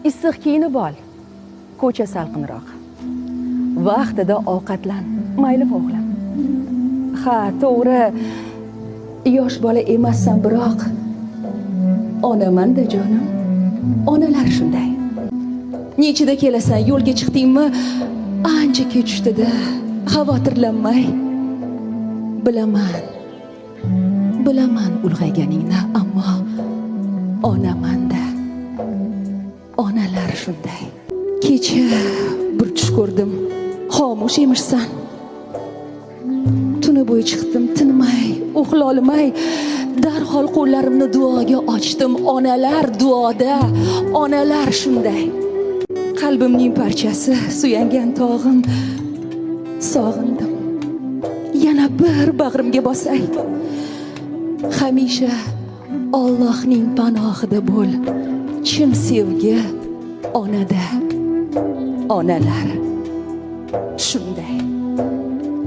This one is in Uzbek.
issiq kiyinib ol. Ko'cha salqinroq. Vaqtida ovqatlan. Mayli o'g'lim. Ha, to'g'ri. Yosh bola emassan, biroq onaman-da jonim. Onalar shunday. Nechida kelasan, yo'lga chiqdingmi? Ancha kechishdi-da. Xavotirlanmay. Bilaman ulg'ayganingni, ammo onaman-da. Onalar shunday. Kecha bir tush ko'rdim. Xomush emishsan. Tuni bo'yi chiqdim, tinmay, uxlolmay, darhol qo'llarimni duoga ochdim. Onalar duoda, onalar shunday. Qalbimning parchasi, suyangan tog'im, sog'indim. Yana bir bag'rimga bosay. Hamisha Allohning panohida bo'l. Chin sevgi onada. Onalar shunday.